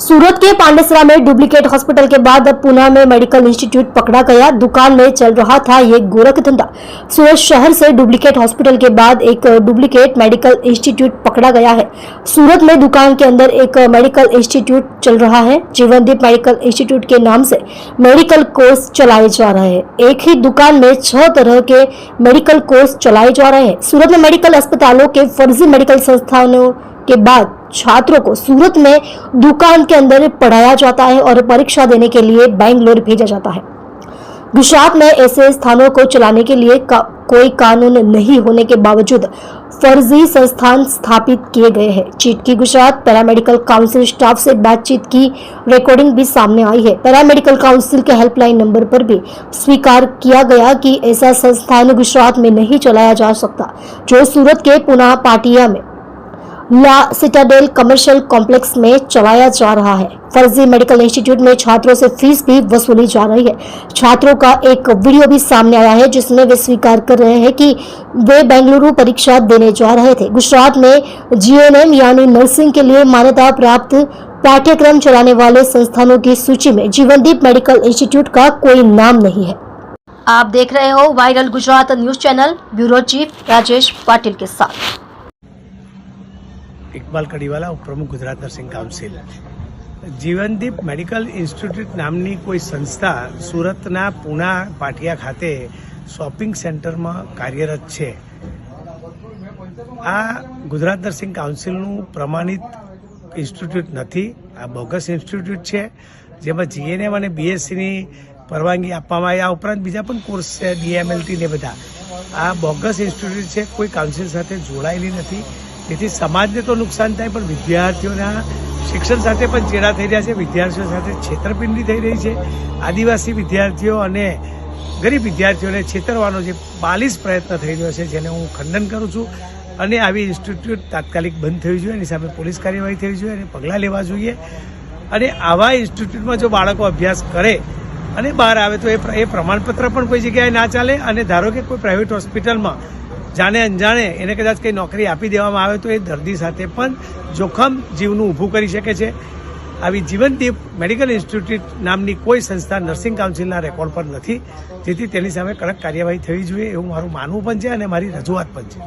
सूरत के पांडेसरा में duplicate hospital के बाद अब पुणे में मेडिकल इंस्टीट्यूट पकड़ा गया। दुकान में चल रहा था ये गोरख धंधा। सूरत शहर से डुप्लीकेट हॉस्पिटल के बाद एक डुप्लीकेट मेडिकल इंस्टीट्यूट पकड़ा गया है। सूरत में दुकान के अंदर एक मेडिकल इंस्टीट्यूट चल रहा है। जीवनदीप मेडिकल इंस्टीट्यूट के नाम से मेडिकल कोर्स चलाए जा रहे हैं। एक ही दुकान में 6 तरह के मेडिकल कोर्स चलाए जा रहे हैं। सूरत में मेडिकल अस्पतालों के फर्जी मेडिकल संस्थानों के बाद छात्रों को सूरत में दुकान के अंदर पढ़ाया जाता है और परीक्षा देने के लिए बेंगलोर भेजा जाता है। गुजरात में ऐसे स्थानों को चलाने के लिए कोई कानून नहीं होने के बावजूद फर्जी संस्थान स्थापित किए गए हैं। चीट की गुजरात पैरामेडिकल काउंसिल स्टाफ से बातचीत की रिकॉर्डिंग भी सामने आई है। पैरामेडिकल काउंसिल के हेल्पलाइन नंबर पर भी स्वीकार किया गया कि ऐसा संस्थान गुजरात में नहीं चलाया जा सकता जो सूरत के पुणे पाटिया में ला सिटाडेल कमर्शियल कॉम्प्लेक्स में चलाया जा रहा है। फर्जी मेडिकल इंस्टीट्यूट में छात्रों से फीस भी वसूली जा रही है। छात्रों का एक वीडियो भी सामने आया है जिसमें वे स्वीकार कर रहे हैं कि वे बेंगलुरु परीक्षा देने जा रहे थे। गुजरात में जीएनएम यानी नर्सिंग के लिए मान्यता प्राप्त पाठ्यक्रम चलाने वाले संस्थानों की सूची में जीवनदीप मेडिकल इंस्टीट्यूट का कोई नाम नहीं है। आप देख रहे हो viral Gujarat news channel. Bureau chief Rajesh Patil के साथ इकबाल कड़ीवाला, उपप्रमुख गुजरात नर्सिंग काउंसिल। जीवनदीप मेडिकल इंस्टीट्यूट नामनी कोई संस्था सूरतना पुणे पाटिया खाते शॉपिंग सेंटर में कार्यरत है। आ गुजरात नर्सिंग काउंसिलનું प्रमाणित इंस्टीट्यूट नहीं, आ बोगस इंस्टीट्यूट है जेमां जीएनएम और बीएससी परवानगी आपवामां આવી। आ उपरांत बीजा पण कोर्स है, डीएमएलटी ने बधा। आ बोगस इंस्टीट्यूट है, कोई काउंसिल साथे जोड़ाયેલી નથી। તેથી સમાજને તો નુકસાન થાય પણ વિદ્યાર્થીઓના શિક્ષણ સાથે પણ ચેડા થઈ રહ્યા છે। વિદ્યાર્થીઓ સાથે છેતરપિંડી થઈ રહી છે। આદિવાસી વિદ્યાર્થીઓ અને ગરીબ વિદ્યાર્થીઓને છેતરવાનો જે બાલિશ પ્રયત્ન થઈ રહ્યો છે જેને હું ખંડન કરું છું અને આવી ઇન્સ્ટિટ્યૂટ તાત્કાલિક બંધ થવી જોઈએ, એની સામે પોલીસ કાર્યવાહી થવી જોઈએ અને પગલાં લેવા જોઈએ। અને આવા ઇન્સ્ટિટ્યૂટમાં જો બાળકો અભ્યાસ કરે અને બહાર આવે તો એ પ્રમાણપત્ર પણ કોઈ જગ્યાએ ના ચાલે। અને ધારો કે કોઈ પ્રાઇવેટ હોસ્પિટલમાં जाने अंजाणे એને કદાચ કંઈ નોકરી આપી દેવામાં આવે તો એ દર્દી સાથે પણ જોખમ જીવનું ઊભું કરી શકે છે। આવી જીવનદીપ મેડિકલ ઇન્સ્ટિટ્યૂટ નામની કોઈ સંસ્થા નર્સિંગ કાઉન્સિલના રેકોર્ડ પર નથી, જેથી તેની સામે કડક કાર્યવાહી થવી જોઈએ એવું મારું માનવું પણ છે અને મારી રજૂઆત પણ છે।